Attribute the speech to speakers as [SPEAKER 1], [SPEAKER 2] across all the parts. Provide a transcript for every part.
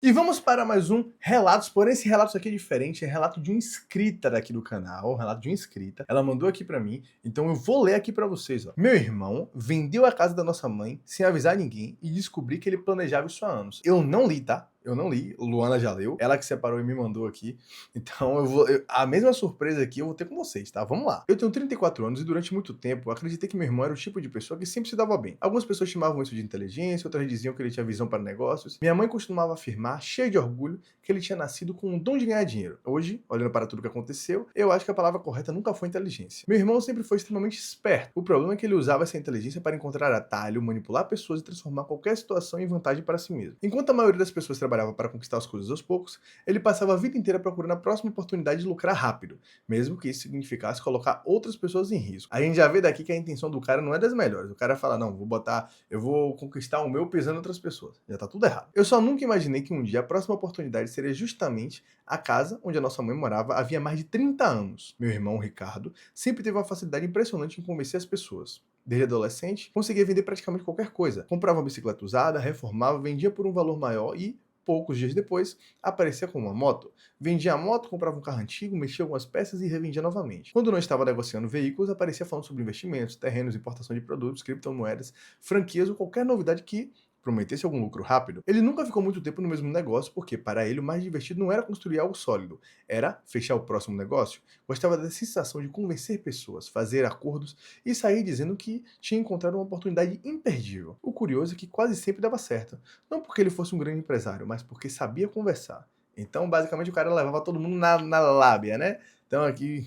[SPEAKER 1] E vamos para mais um relatos, porém esse relato aqui é diferente, é relato de uma inscrita daqui do canal, relato de uma inscrita. Ela mandou aqui pra mim, então eu vou ler aqui pra vocês, ó. Meu irmão vendeu a casa da nossa mãe sem avisar ninguém e descobri que ele planejava isso há anos. Eu não li, tá? Eu não li, Luana já leu, ela que separou e me mandou aqui. Então a mesma surpresa aqui eu vou ter com vocês, tá? Vamos lá. Eu tenho 34 anos e durante muito tempo eu acreditei que meu irmão era o tipo de pessoa que sempre se dava bem. Algumas pessoas chamavam isso de inteligência, outras diziam que ele tinha visão para negócios. Minha mãe costumava afirmar, cheia de orgulho, que ele tinha nascido com um dom de ganhar dinheiro. Hoje, olhando para tudo que aconteceu, eu acho que a palavra correta nunca foi inteligência. Meu irmão sempre foi extremamente esperto. O problema é que ele usava essa inteligência para encontrar atalho, manipular pessoas e transformar qualquer situação em vantagem para si mesmo. Enquanto a maioria das pessoas trabalhava para conquistar as coisas aos poucos, ele passava a vida inteira procurando a próxima oportunidade de lucrar rápido, mesmo que isso significasse colocar outras pessoas em risco. A gente já vê daqui que a intenção do cara não é das melhores. O cara fala, não, eu vou conquistar o meu pisando em outras pessoas. Já tá tudo errado. Eu só nunca imaginei que um dia a próxima oportunidade seria justamente a casa onde a nossa mãe morava havia mais de 30 anos. Meu irmão, Ricardo, sempre teve uma facilidade impressionante em convencer as pessoas. Desde adolescente, conseguia vender praticamente qualquer coisa. Comprava uma bicicleta usada, reformava, vendia por um valor maior e, poucos dias depois, aparecia com uma moto. Vendia a moto, comprava um carro antigo, mexia algumas peças e revendia novamente. Quando não estava negociando veículos, aparecia falando sobre investimentos, terrenos, importação de produtos, criptomoedas, franquias ou qualquer novidade que prometesse algum lucro rápido. Ele nunca ficou muito tempo no mesmo negócio, porque para ele o mais divertido não era construir algo sólido, era fechar o próximo negócio. Gostava da sensação de convencer pessoas, fazer acordos e sair dizendo que tinha encontrado uma oportunidade imperdível. O curioso é que quase sempre dava certo. Não porque ele fosse um grande empresário, mas porque sabia conversar. Então, basicamente, o cara levava todo mundo na lábia, né? Então aqui,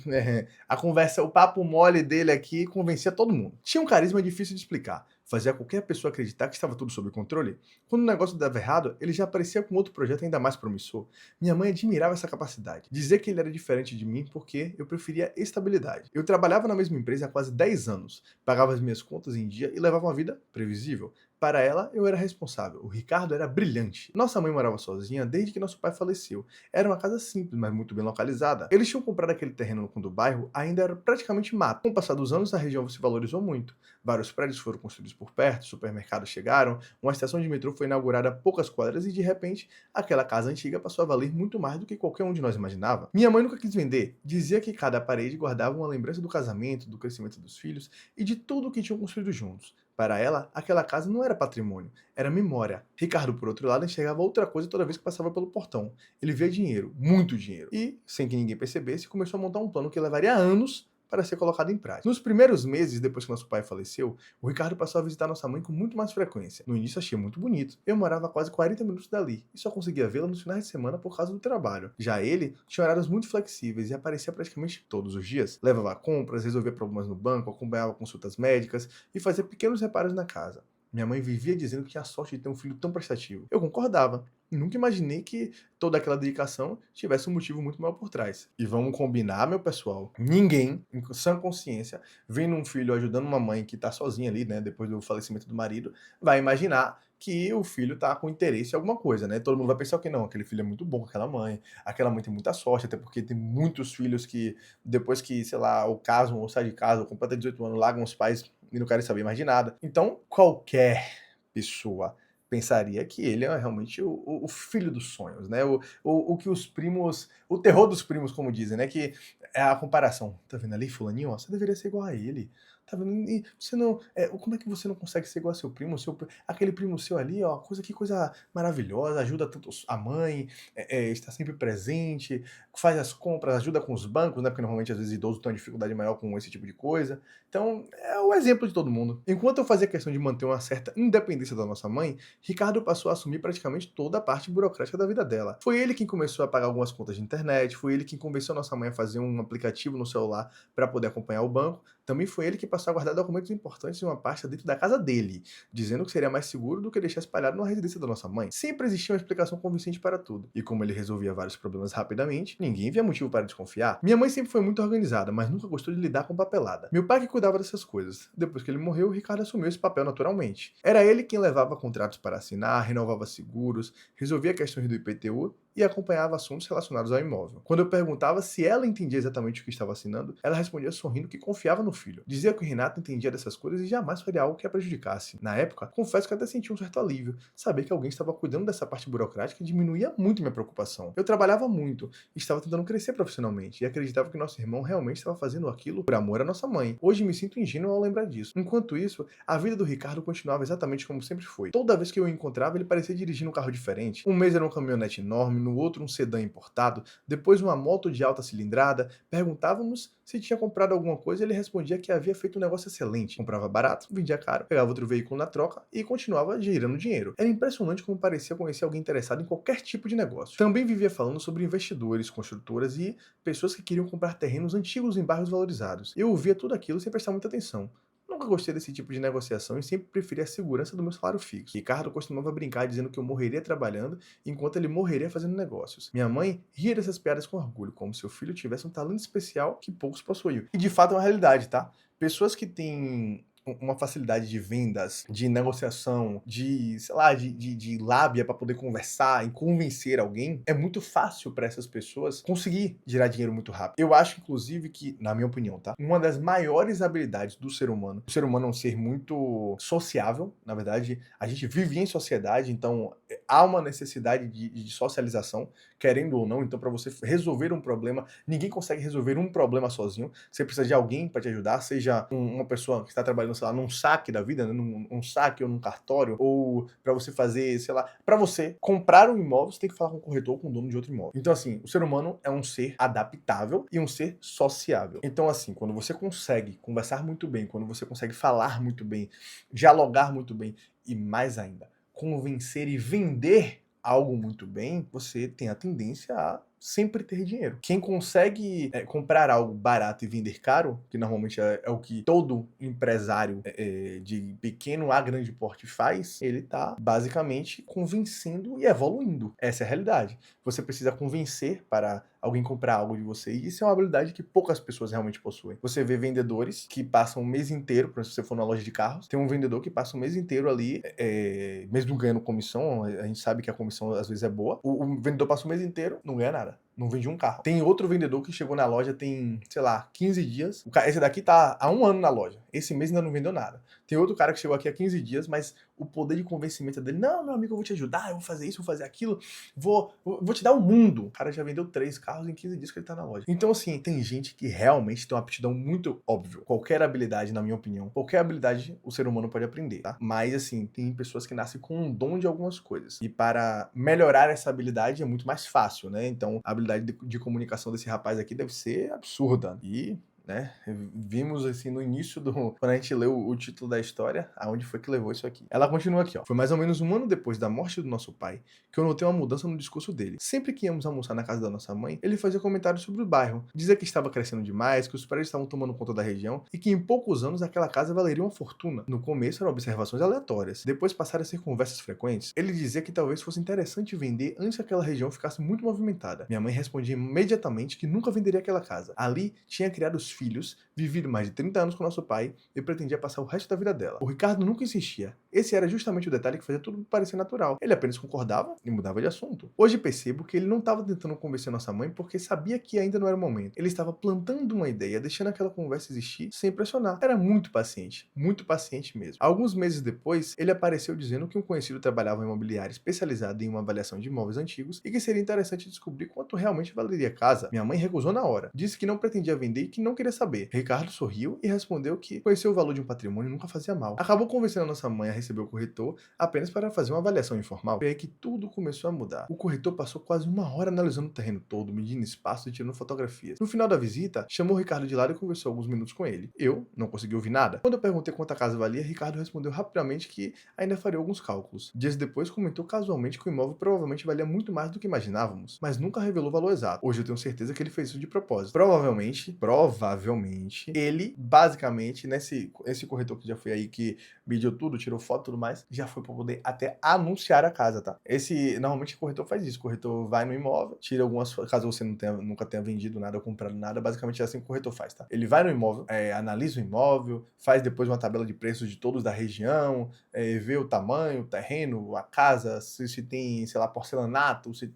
[SPEAKER 1] a conversa, o papo mole dele aqui convencia todo mundo. Tinha um carisma difícil de explicar. Fazia qualquer pessoa acreditar que estava tudo sob controle. Quando o negócio dava errado, ele já aparecia com outro projeto ainda mais promissor. Minha mãe admirava essa capacidade. Dizer que ele era diferente de mim porque eu preferia estabilidade. Eu trabalhava na mesma empresa há quase 10 anos, pagava as minhas contas em dia e levava uma vida previsível. Para ela, eu era responsável. O Ricardo era brilhante. Nossa mãe morava sozinha desde que nosso pai faleceu. Era uma casa simples, mas muito bem localizada. Eles tinham comprado aquele terreno no fundo do bairro, ainda era praticamente mato. Com o passar dos anos, a região se valorizou muito. Vários prédios foram construídos por perto, supermercados chegaram, uma estação de metrô foi inaugurada a poucas quadras e, de repente, aquela casa antiga passou a valer muito mais do que qualquer um de nós imaginava. Minha mãe nunca quis vender. Dizia que cada parede guardava uma lembrança do casamento, do crescimento dos filhos e de tudo o que tinham construído juntos. Para ela, aquela casa não era patrimônio, era memória. Ricardo, por outro lado, enxergava outra coisa toda vez que passava pelo portão. Ele via dinheiro, muito dinheiro. E, sem que ninguém percebesse, começou a montar um plano que levaria anos para ser colocado em prática. Nos primeiros meses depois que nosso pai faleceu, o Ricardo passou a visitar nossa mãe com muito mais frequência. No início achei muito bonito. Eu morava a quase 40 minutos dali e só conseguia vê-la nos finais de semana por causa do trabalho. Já ele tinha horários muito flexíveis e aparecia praticamente todos os dias. Levava compras, resolvia problemas no banco, acompanhava consultas médicas e fazia pequenos reparos na casa. Minha mãe vivia dizendo que tinha sorte de ter um filho tão prestativo. Eu concordava. Nunca imaginei que toda aquela dedicação tivesse um motivo muito maior por trás. E vamos combinar, meu pessoal, ninguém, em sã consciência, vendo um filho ajudando uma mãe que tá sozinha ali, né, depois do falecimento do marido, vai imaginar que o filho tá com interesse em alguma coisa, né? Todo mundo vai pensar que não, aquele filho é muito bom com aquela mãe tem muita sorte, até porque tem muitos filhos que, depois que, sei lá, ou casam ou saem de casa, ou completam 18 anos, largam os pais e não querem saber mais de nada. Então, qualquer pessoa pensaria que ele é realmente o filho dos sonhos, né? O que os primos. O terror dos primos, como dizem, né? Que é a comparação. Tá vendo ali, fulaninho? Ó, você deveria ser igual a ele. Tá vendo? E você não. Como é que você não consegue ser igual a seu primo? Aquele primo seu ali, ó, que coisa maravilhosa, ajuda tanto a mãe, está sempre presente, faz as compras, ajuda com os bancos, né? Porque normalmente às vezes idosos têm uma dificuldade maior com esse tipo de coisa. Então, é o exemplo de todo mundo. Enquanto eu fazia questão de manter uma certa independência da nossa mãe, Ricardo passou a assumir praticamente toda a parte burocrática da vida dela. Foi ele quem começou a pagar algumas contas de internet, foi ele quem convenceu a nossa mãe a fazer um aplicativo no celular para poder acompanhar o banco. Também foi ele que passou a guardar documentos importantes em uma pasta dentro da casa dele, dizendo que seria mais seguro do que deixar espalhado na residência da nossa mãe. Sempre existia uma explicação convincente para tudo. E como ele resolvia vários problemas rapidamente, ninguém via motivo para desconfiar. Minha mãe sempre foi muito organizada, mas nunca gostou de lidar com papelada. Meu pai que cuidava dessas coisas. Depois que ele morreu, o Ricardo assumiu esse papel naturalmente. Era ele quem levava contratos para assinar, renovava seguros, resolvia questões do IPTU e acompanhava assuntos relacionados ao imóvel. Quando eu perguntava se ela entendia exatamente o que estava assinando, ela respondia sorrindo que confiava no filho. Dizia que Renato entendia dessas coisas e jamais faria algo que a prejudicasse. Na época, confesso que até senti um certo alívio. Saber que alguém estava cuidando dessa parte burocrática diminuía muito minha preocupação. Eu trabalhava muito, estava tentando crescer profissionalmente e acreditava que nosso irmão realmente estava fazendo aquilo por amor à nossa mãe. Hoje me sinto ingênuo ao lembrar disso. Enquanto isso, a vida do Ricardo continuava exatamente como sempre foi. Toda vez que eu o encontrava, ele parecia dirigir um carro diferente. Um mês era um caminhonete enorme, no outro um sedã importado, depois uma moto de alta cilindrada. Perguntávamos se tinha comprado alguma coisa e ele respondia que havia feito um negócio excelente. Comprava barato, vendia caro, pegava outro veículo na troca e continuava girando dinheiro. Era impressionante como parecia conhecer alguém interessado em qualquer tipo de negócio. Também vivia falando sobre investidores, construtoras e pessoas que queriam comprar terrenos antigos em bairros valorizados. Eu ouvia tudo aquilo sem prestar muita atenção. Nunca gostei desse tipo de negociação e sempre preferi a segurança do meu salário fixo. Ricardo costumava brincar dizendo que eu morreria trabalhando enquanto ele morreria fazendo negócios. Minha mãe ria dessas piadas com orgulho, como se o filho tivesse um talento especial que poucos possuíam. E de fato é uma realidade, tá? Pessoas que têm uma facilidade de vendas, de negociação, de, sei lá, de lábia para poder conversar e convencer alguém, é muito fácil para essas pessoas conseguir gerar dinheiro muito rápido. Eu acho, inclusive, que, na minha opinião, tá? Uma das maiores habilidades do ser humano, o ser humano é um ser muito sociável, na verdade, a gente vive em sociedade, então há uma necessidade de socialização, querendo ou não, então para você resolver um problema, ninguém consegue resolver um problema sozinho, você precisa de alguém para te ajudar, seja uma pessoa que está trabalhando, sei lá, num saque da vida, né? num saque ou num cartório, ou para você fazer, sei lá, para você comprar um imóvel, você tem que falar com o corretor ou com o dono de outro imóvel. Então, assim, o ser humano é um ser adaptável e um ser sociável. Então, assim, quando você consegue conversar muito bem, quando você consegue falar muito bem, dialogar muito bem e, mais ainda, convencer e vender algo muito bem, você tem a tendência a sempre ter dinheiro. Quem consegue comprar algo barato e vender caro, que normalmente é o que todo empresário de pequeno a grande porte faz, ele está basicamente convencendo e evoluindo. Essa é a realidade. Você precisa convencer para alguém comprar algo de você, e isso é uma habilidade que poucas pessoas realmente possuem. Você vê vendedores que passam o mês inteiro, por exemplo, se você for na loja de carros, tem um vendedor que passa o mês inteiro ali, mesmo ganhando comissão, a gente sabe que a comissão às vezes é boa, o vendedor passa o mês inteiro, não ganha nada. Não vende um carro. Tem outro vendedor que chegou na loja tem, sei lá, 15 dias. Esse daqui tá há um ano na loja. Esse mês ainda não vendeu nada. Tem outro cara que chegou aqui há 15 dias, mas o poder de convencimento dele, não, meu amigo, eu vou te ajudar, eu vou fazer isso, vou fazer aquilo, vou te dar o mundo. O cara já vendeu 3 carros em 15 dias que ele tá na loja. Então, assim, tem gente que realmente tem uma aptidão muito óbvia. Qualquer habilidade, na minha opinião, qualquer habilidade o ser humano pode aprender, tá? Mas, assim, tem pessoas que nascem com um dom de algumas coisas. E para melhorar essa habilidade é muito mais fácil, né? Então, a habilidade de comunicação desse rapaz aqui deve ser absurda. E, né, vimos assim no início quando a gente leu o título da história, aonde foi que levou isso aqui. Ela continua aqui, ó. Foi mais ou menos um ano depois da morte do nosso pai que eu notei uma mudança no discurso dele. Sempre que íamos almoçar na casa da nossa mãe, ele fazia comentários sobre o bairro. Dizia que estava crescendo demais, que os prédios estavam tomando conta da região e que em poucos anos aquela casa valeria uma fortuna. No começo eram observações aleatórias, depois passaram a ser conversas frequentes. Ele dizia que talvez fosse interessante vender antes que aquela região ficasse muito movimentada. Minha mãe respondia imediatamente que nunca venderia aquela casa. Ali tinha criado os filhos, vivido mais de 30 anos com nosso pai e pretendia passar o resto da vida dela. O Ricardo nunca insistia. Esse era justamente o detalhe que fazia tudo parecer natural. Ele apenas concordava e mudava de assunto. Hoje percebo que ele não estava tentando convencer nossa mãe porque sabia que ainda não era o momento. Ele estava plantando uma ideia, deixando aquela conversa existir sem pressionar. Era muito paciente mesmo. Alguns meses depois, ele apareceu dizendo que um conhecido trabalhava em imobiliária especializada em uma avaliação de imóveis antigos e que seria interessante descobrir quanto realmente valeria a casa. Minha mãe recusou na hora. Disse que não pretendia vender e que não queria saber. Ricardo sorriu e respondeu que conhecer o valor de um patrimônio nunca fazia mal. Acabou convencendo a nossa mãe a receber o corretor apenas para fazer uma avaliação informal. Foi aí que tudo começou a mudar. O corretor passou quase uma hora analisando o terreno todo, medindo espaço e tirando fotografias. No final da visita, chamou o Ricardo de lado e conversou alguns minutos com ele. Eu não consegui ouvir nada. Quando eu perguntei quanto a casa valia, Ricardo respondeu rapidamente que ainda faria alguns cálculos. Dias depois, comentou casualmente que o imóvel provavelmente valia muito mais do que imaginávamos, mas nunca revelou o valor exato. Hoje eu tenho certeza que ele fez isso de propósito. Provavelmente, ele, basicamente, esse corretor que já foi aí, que mediu tudo, tirou foto e tudo mais, já foi para poder até anunciar a casa, tá? Normalmente o corretor faz isso. O corretor vai no imóvel, tira algumas, caso você nunca tenha vendido nada ou comprado nada, basicamente é assim que o corretor faz, tá? Ele vai no imóvel, analisa o imóvel, faz depois uma tabela de preços de todos da região, vê o tamanho, o terreno, a casa, se tem, sei lá, porcelanato, se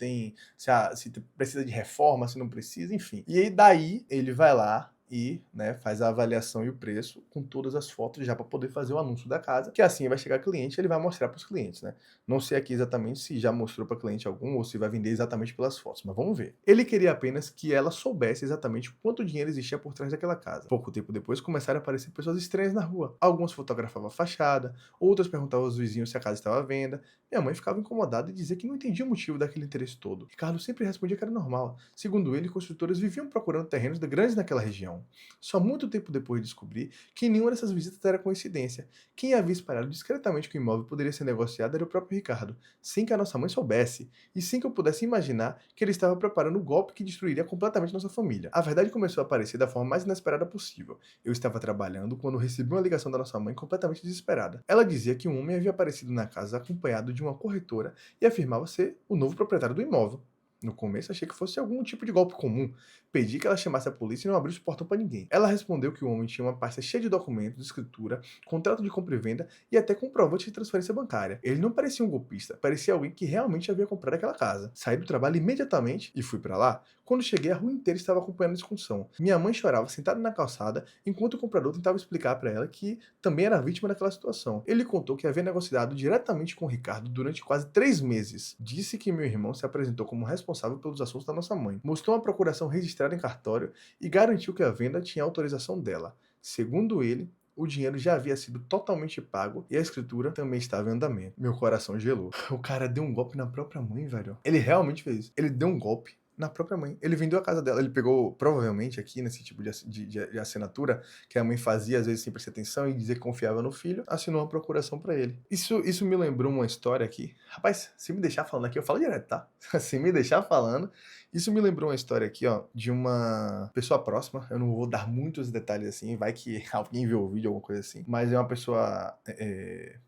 [SPEAKER 1] precisa de reforma, se não precisa, enfim. E aí daí ele vai lá, e, né, faz a avaliação e o preço com todas as fotos já para poder fazer o anúncio da casa, que assim vai chegar cliente, ele vai mostrar para os clientes, né? Não sei aqui exatamente se já mostrou para cliente algum ou se vai vender exatamente pelas fotos, mas vamos ver. Ele queria apenas que ela soubesse exatamente quanto dinheiro existia por trás daquela casa. Pouco tempo depois começaram a aparecer pessoas estranhas na rua. Algumas fotografavam a fachada, outras perguntavam aos vizinhos se a casa estava à venda. Minha mãe ficava incomodada e dizia que não entendia o motivo daquele interesse todo. Ricardo sempre respondia que era normal. Segundo ele, construtoras viviam procurando terrenos grandes naquela região. Só muito tempo depois descobri que nenhuma dessas visitas era coincidência. Quem havia espalhado discretamente que o imóvel poderia ser negociado era o próprio Ricardo, sem que a nossa mãe soubesse, e sem que eu pudesse imaginar que ele estava preparando o golpe que destruiria completamente nossa família. A verdade começou a aparecer da forma mais inesperada possível. Eu estava trabalhando quando recebi uma ligação da nossa mãe completamente desesperada. Ela dizia que um homem havia aparecido na casa acompanhado de uma corretora e afirmava ser o novo proprietário do imóvel. No começo achei que fosse algum tipo de golpe comum. Pedi que ela chamasse a polícia e não abrisse o portão para ninguém. Ela respondeu que o homem tinha uma pasta cheia de documentos, de escritura, contrato de compra e venda e até comprovante de transferência bancária. Ele não parecia um golpista, parecia alguém que realmente havia comprado aquela casa. Saí do trabalho imediatamente e fui para lá. Quando cheguei, a rua inteira estava acompanhando a discussão. Minha mãe chorava sentada na calçada, enquanto o comprador tentava explicar para ela que também era vítima daquela situação. Ele contou que havia negociado diretamente com o Ricardo durante quase 3 meses. Disse que meu irmão se apresentou como responsável pelos assuntos da nossa mãe. Mostrou uma procuração registrada em cartório e garantiu que a venda tinha autorização dela. Segundo ele, o dinheiro já havia sido totalmente pago e a escritura também estava em andamento. Meu coração gelou. O cara deu um golpe na própria mãe, velho. Ele realmente fez isso. Ele deu um golpe na própria mãe. Ele vendeu a casa dela. Ele pegou, provavelmente, aqui nesse tipo de assinatura, que a mãe fazia, às vezes, sem prestar atenção e dizer que confiava no filho, assinou uma procuração pra ele. Isso me lembrou uma história aqui. Rapaz, se me deixar falando aqui, eu falo direto, tá? Se me deixar falando, isso me lembrou uma história aqui, ó, de uma pessoa próxima. Eu não vou dar muitos detalhes assim, vai que alguém vê o vídeo, alguma coisa assim. Mas é uma pessoa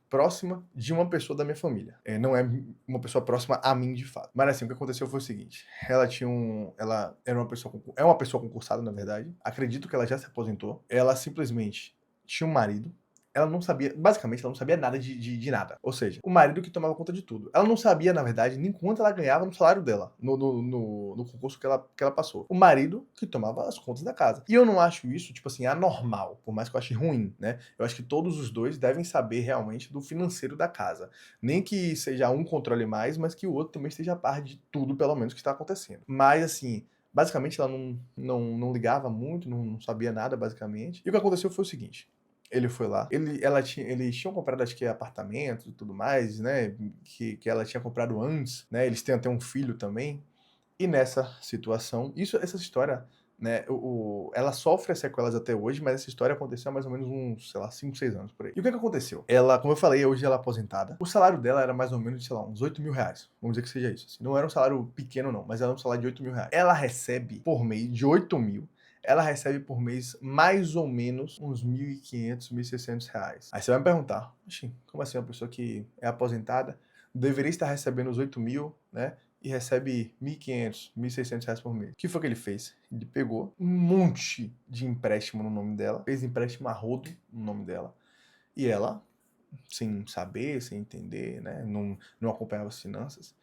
[SPEAKER 1] próxima de uma pessoa da minha família. Não é uma pessoa próxima a mim, de fato. Mas assim, o que aconteceu foi o seguinte. Ela era é uma pessoa concursada, na verdade. Acredito que ela já se aposentou. Ela simplesmente tinha um marido. Ela não sabia, basicamente, ela não sabia nada de nada. Ou seja, o marido que tomava conta de tudo. Ela não sabia, na verdade, nem quanto ela ganhava no salário dela, no concurso que ela passou. O marido que tomava as contas da casa. E eu não acho isso, tipo assim, anormal, por mais que eu ache ruim, né? Eu acho que todos os dois devem saber realmente do financeiro da casa. Nem que seja um controle mais, mas que o outro também esteja a par de tudo, pelo menos, que está acontecendo. Mas, assim, basicamente, ela não ligava muito, não sabia nada, basicamente. E o que aconteceu foi o seguinte. Ele foi lá. Eles tinham comprado, acho que, apartamento e tudo mais, né? Que ela tinha comprado antes, né? Eles têm até um filho também. E nessa situação, essa história, né? Ela sofre as sequelas até hoje, mas essa história aconteceu há mais ou menos uns, sei lá, 5, 6 anos por aí. E o que aconteceu? Ela, como eu falei, hoje ela é aposentada. O salário dela era mais ou menos, sei lá, uns 8 mil reais. Vamos dizer que seja isso. Assim. Não era um salário pequeno, não, mas era um salário de 8 mil reais. Ela recebe por mês de 8 mil. Ela recebe por mês mais ou menos uns 1.500, 1.600 reais. Aí você vai me perguntar, como assim uma pessoa que é aposentada deveria estar recebendo os 8 mil, né? E recebe 1.500, 1.600 reais por mês. O que foi que ele fez? Ele pegou um monte de empréstimo no nome dela, fez empréstimo a rodo no nome dela, e ela, sem saber, sem entender, né? Não acompanhava as finanças,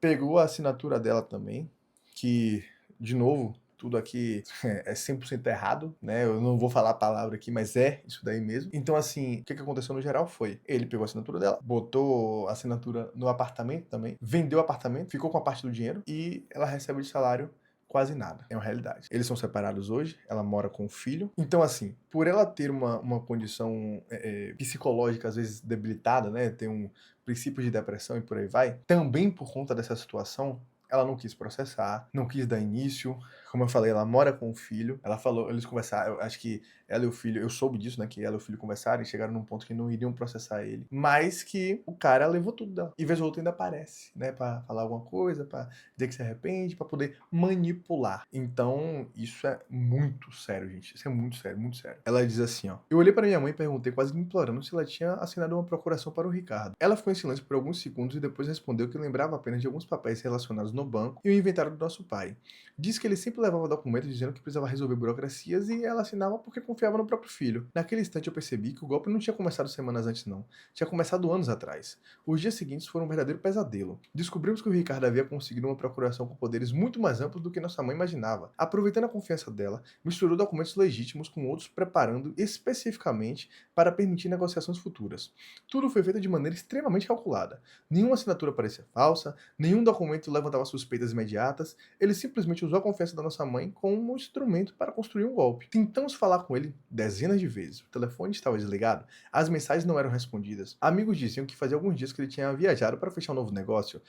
[SPEAKER 1] pegou a assinatura dela também, que, de novo, tudo aqui é 100% errado, né? Eu não vou falar a palavra aqui, mas é isso daí mesmo. Então, assim, o que aconteceu no geral foi, ele pegou a assinatura dela, botou a assinatura no apartamento também, vendeu o apartamento, ficou com a parte do dinheiro e ela recebe de salário quase nada. É uma realidade. Eles são separados hoje, ela mora com o filho. Então, assim, por ela ter uma condição psicológica, às vezes, debilitada, né? Tem um princípio de depressão e por aí vai, também por conta dessa situação, ela não quis processar, não quis dar início. Como eu falei, ela mora com o filho. Ela falou, eles conversaram, eu acho que ela e o filho, eu soube disso, né? Que ela e o filho conversaram e chegaram num ponto que não iriam processar ele. Mas que o cara levou tudo dela. E vez ou outra ainda aparece, né? Pra falar alguma coisa, pra dizer que se arrepende, pra poder manipular. Então, isso é muito sério, gente. Isso é muito sério, muito sério. Ela diz assim, ó. Eu olhei pra minha mãe e perguntei, quase me implorando, se ela tinha assinado uma procuração para o Ricardo. Ela ficou em silêncio por alguns segundos e depois respondeu que lembrava apenas de alguns papéis relacionados no banco e o inventário do nosso pai. Disse que ele sempre levava documentos dizendo que precisava resolver burocracias e ela assinava porque confiava no próprio filho. Naquele instante eu percebi que o golpe não tinha começado semanas antes não, tinha começado anos atrás. Os dias seguintes foram um verdadeiro pesadelo. Descobrimos que o Ricardo havia conseguido uma procuração com poderes muito mais amplos do que nossa mãe imaginava. Aproveitando a confiança dela, misturou documentos legítimos com outros preparando especificamente para permitir negociações futuras. Tudo foi feito de maneira extremamente calculada. Nenhuma assinatura parecia falsa, nenhum documento levantava suspeitas imediatas, ele simplesmente usou a confiança da nossa mãe como um instrumento para construir um golpe. Tentamos falar com ele dezenas de vezes, o telefone estava desligado, as mensagens não eram respondidas. Amigos diziam que fazia alguns dias que ele tinha viajado para fechar um novo negócio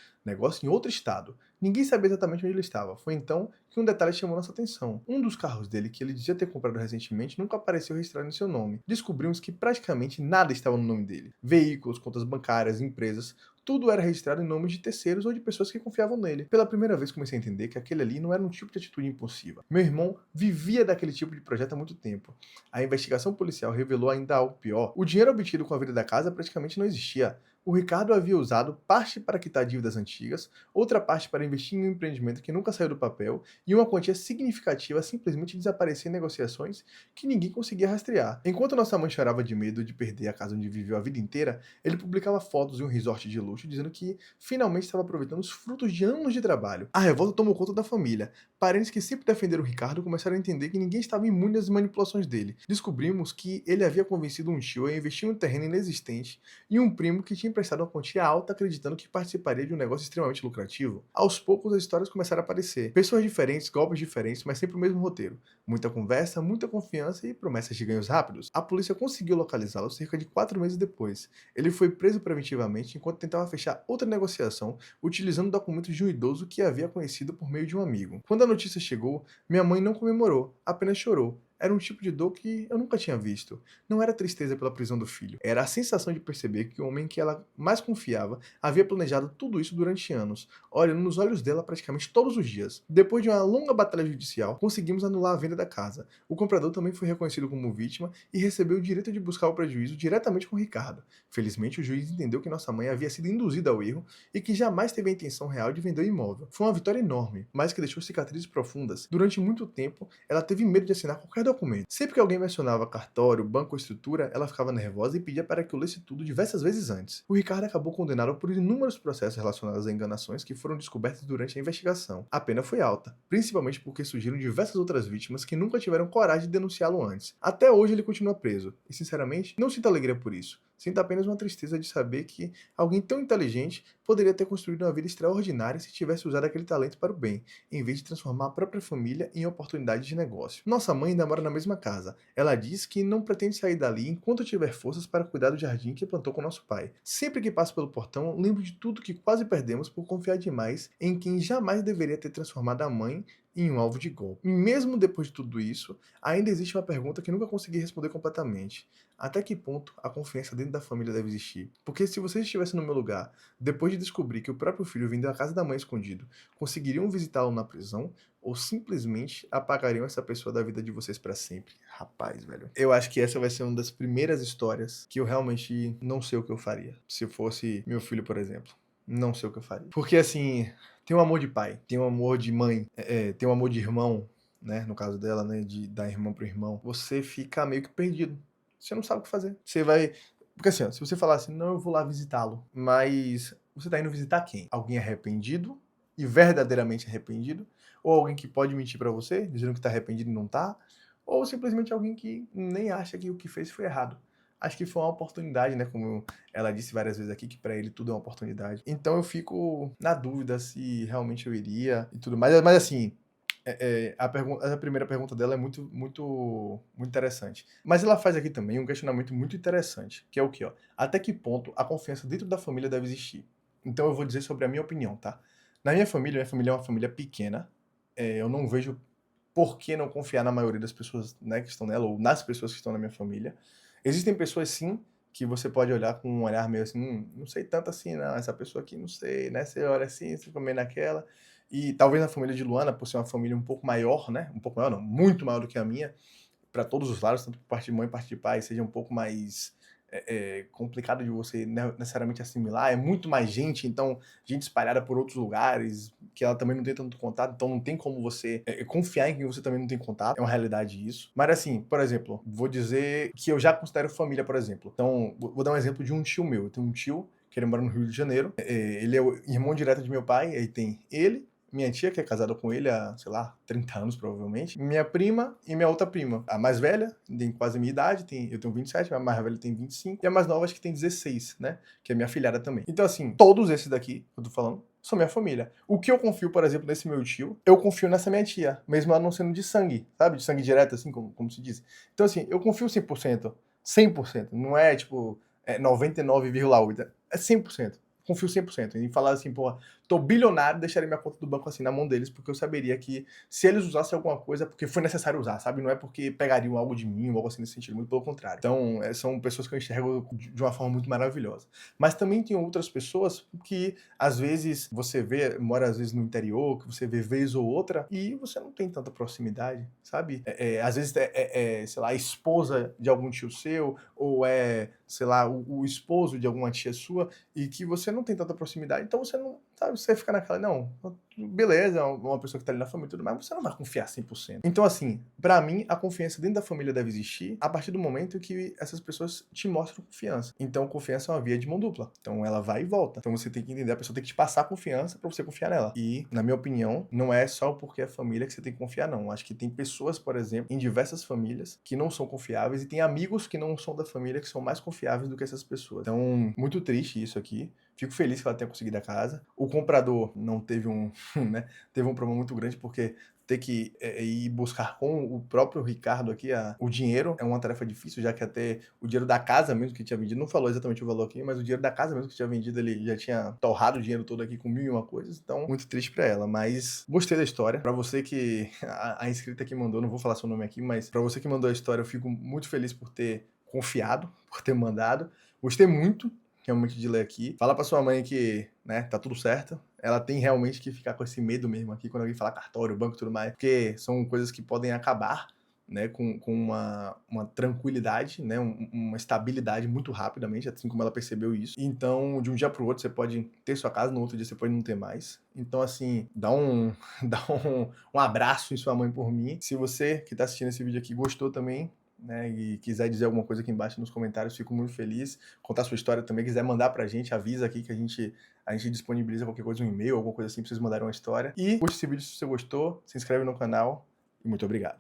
[SPEAKER 1] em outro estado. Ninguém sabia exatamente onde ele estava. Foi então que um detalhe chamou nossa atenção. Um dos carros dele, que ele dizia ter comprado recentemente, nunca apareceu registrado em seu nome. Descobrimos que praticamente nada estava no nome dele. Veículos, contas bancárias, empresas, tudo era registrado em nomes de terceiros ou de pessoas que confiavam nele. Pela primeira vez comecei a entender que aquele ali não era um tipo de atitude impulsiva. Meu irmão vivia daquele tipo de projeto há muito tempo. A investigação policial revelou ainda algo pior. O dinheiro obtido com a venda da casa praticamente não existia. O Ricardo havia usado parte para quitar dívidas antigas, outra parte para investir em um empreendimento que nunca saiu do papel e uma quantia significativa simplesmente desaparecia em negociações que ninguém conseguia rastrear. Enquanto nossa mãe chorava de medo de perder a casa onde viveu a vida inteira, ele publicava fotos em um resort de luxo dizendo que finalmente estava aproveitando os frutos de anos de trabalho. A revolta tomou conta da família. Parentes que sempre defenderam o Ricardo começaram a entender que ninguém estava imune às manipulações dele. Descobrimos que ele havia convencido um tio a investir em um terreno inexistente e um primo que tinha emprestado uma quantia alta acreditando que participaria de um negócio extremamente lucrativo. Aos poucos as histórias começaram a aparecer. Pessoas diferentes, golpes diferentes, mas sempre o mesmo roteiro. Muita conversa, muita confiança e promessas de ganhos rápidos. A polícia conseguiu localizá-lo cerca de 4 meses depois. Ele foi preso preventivamente enquanto tentava fechar outra negociação utilizando documentos de um idoso que havia conhecido por meio de um amigo. Quando a notícia chegou, minha mãe não comemorou, apenas chorou. Era um tipo de dor que eu nunca tinha visto. Não era tristeza pela prisão do filho. Era a sensação de perceber que o homem que ela mais confiava havia planejado tudo isso durante anos, olhando nos olhos dela praticamente todos os dias. Depois de uma longa batalha judicial, conseguimos anular a venda da casa. O comprador também foi reconhecido como vítima e recebeu o direito de buscar o prejuízo diretamente com Ricardo. Felizmente, o juiz entendeu que nossa mãe havia sido induzida ao erro e que jamais teve a intenção real de vender o imóvel. Foi uma vitória enorme, mas que deixou cicatrizes profundas. Durante muito tempo, ela teve medo de assinar qualquer documento. Sempre que alguém mencionava cartório, banco ou estrutura, ela ficava nervosa e pedia para que eu lesse tudo diversas vezes antes. O Ricardo acabou condenado por inúmeros processos relacionados a enganações que foram descobertos durante a investigação. A pena foi alta, principalmente porque surgiram diversas outras vítimas que nunca tiveram coragem de denunciá-lo antes. Até hoje ele continua preso, e sinceramente, não sinto alegria por isso. Sinto apenas uma tristeza de saber que alguém tão inteligente poderia ter construído uma vida extraordinária se tivesse usado aquele talento para o bem, em vez de transformar a própria família em oportunidade de negócio. Nossa mãe ainda mora na mesma casa. Ela diz que não pretende sair dali enquanto tiver forças para cuidar do jardim que plantou com nosso pai. Sempre que passo pelo portão, lembro de tudo que quase perdemos por confiar demais em quem jamais deveria ter transformado a mãe em um alvo de golpe. E mesmo depois de tudo isso, ainda existe uma pergunta que nunca consegui responder completamente. Até que ponto a confiança dentro da família deve existir? Porque se vocês estivessem no meu lugar, depois de descobrir que o próprio filho vendeu a casa da mãe escondido, conseguiriam visitá-lo na prisão? Ou simplesmente apagariam essa pessoa da vida de vocês pra sempre? Rapaz, velho. Eu acho que essa vai ser uma das primeiras histórias que eu realmente não sei o que eu faria. Se fosse meu filho, por exemplo. Não sei o que eu faria. Porque assim, tem um amor de pai, tem um amor de mãe, tem um amor de irmão, né? No caso dela, né? De dar irmão pro irmão. Você fica meio que perdido. Você não sabe o que fazer. Você vai. Porque assim, ó, se você falar assim, não, eu vou lá visitá-lo. Mas você tá indo visitar quem? Alguém arrependido e verdadeiramente arrependido? Ou alguém que pode mentir pra você, dizendo que tá arrependido e não tá? Ou simplesmente alguém que nem acha que o que fez foi errado. Acho que foi uma oportunidade, né? Como ela disse várias vezes aqui, que pra ele tudo é uma oportunidade. Então eu fico na dúvida se realmente eu iria e tudo mais. Mas assim, a primeira pergunta dela é muito interessante. Mas ela faz aqui também um questionamento muito interessante, que é o quê? Ó? Até que ponto a confiança dentro da família deve existir? Então eu vou dizer sobre a minha opinião, tá? Na minha família é uma família pequena. Eu não vejo por que não confiar na maioria das pessoas, né, que estão nela, ou nas pessoas que estão na minha família. Existem pessoas, sim, que você pode olhar com um olhar meio assim, não sei tanto assim, não, essa pessoa aqui, não sei, né? Você olha assim, você fica meio naquela. E talvez a família de Luana, por ser uma família um pouco maior, né? Um pouco maior, não, muito maior do que a minha, para todos os lados, tanto por parte de mãe, parte de pai, seja um pouco mais complicado de você necessariamente assimilar, é muito mais gente, então gente espalhada por outros lugares, que ela também não tem tanto contato, então não tem como você confiar em quem você também não tem contato, é uma realidade isso. Mas assim, por exemplo, vou dizer que eu já considero família, por exemplo. Então, vou dar um exemplo de um tio meu. Eu tenho um tio que ele mora no Rio de Janeiro, ele é o irmão direto de meu pai, aí tem ele, minha tia, que é casada com ele há, sei lá, 30 anos provavelmente, minha prima e minha outra prima. A mais velha tem quase a minha idade, eu tenho 27, a mais velha tem 25, e a mais nova acho que tem 16, né? Que é minha filhada também. Então, assim, todos esses daqui que eu tô falando são minha família. O que eu confio, por exemplo, nesse meu tio, eu confio nessa minha tia, mesmo ela não sendo de sangue, sabe? De sangue direto, assim, como se diz. Então, assim, eu confio 100%. 100%. Não é, tipo, 99,8%. É 100%. Confio 100%. Em falar assim, pô, tô bilionário, deixaria minha conta do banco assim na mão deles, porque eu saberia que se eles usassem alguma coisa, é porque foi necessário usar, sabe? Não é porque pegariam algo de mim ou algo assim nesse sentido, muito pelo contrário. Então, são pessoas que eu enxergo de uma forma muito maravilhosa. Mas também tem outras pessoas que, às vezes, você vê, mora às vezes no interior, que você vê vez ou outra, e você não tem tanta proximidade, sabe? Às vezes sei lá, a esposa de algum tio seu, ou sei lá, o esposo de alguma tia sua, e que você não tem tanta proximidade, então você não, sabe, você fica naquela, não, beleza, é uma pessoa que tá ali na família e tudo mais, mas você não vai confiar 100%. Então, assim, pra mim, a confiança dentro da família deve existir a partir do momento que essas pessoas te mostram confiança. Então, confiança é uma via de mão dupla. Então, ela vai e volta. Então, você tem que entender, a pessoa tem que te passar confiança pra você confiar nela. E, na minha opinião, não é só porque é família que você tem que confiar, não. Acho que tem pessoas, por exemplo, em diversas famílias que não são confiáveis e tem amigos que não são da família que são mais confiáveis do que essas pessoas. Então, muito triste isso aqui. Fico feliz que ela tenha conseguido a casa. O comprador não teve né, teve um problema muito grande, porque ter que ir buscar com o próprio Ricardo aqui o dinheiro é uma tarefa difícil, já que até o dinheiro da casa mesmo que tinha vendido, não falou exatamente o valor aqui, mas o dinheiro da casa mesmo que tinha vendido, ele já tinha torrado o dinheiro todo aqui com 1001 coisas, então muito triste pra ela, mas gostei da história. Pra você que, a inscrita que mandou, não vou falar seu nome aqui, mas pra você que mandou a história, eu fico muito feliz por ter confiado, por ter mandado. Gostei muito, realmente, de ler aqui. Fala pra sua mãe que, né, tá tudo certo. Ela tem realmente que ficar com esse medo mesmo aqui quando alguém fala cartório, banco e tudo mais, porque são coisas que podem acabar, né, com uma tranquilidade, né, uma estabilidade muito rapidamente, assim como ela percebeu isso. Então, de um dia para o outro, você pode ter sua casa, no outro dia você pode não ter mais. Então, assim, dá um abraço em sua mãe por mim. Se você que está assistindo esse vídeo aqui gostou também, né, e quiser dizer alguma coisa aqui embaixo nos comentários, fico muito feliz. Contar sua história também, quiser mandar pra gente, avisa aqui que a gente disponibiliza qualquer coisa, um e-mail, alguma coisa assim, pra vocês mandarem uma história. E curte esse vídeo se você gostou, se inscreve no canal e muito obrigado.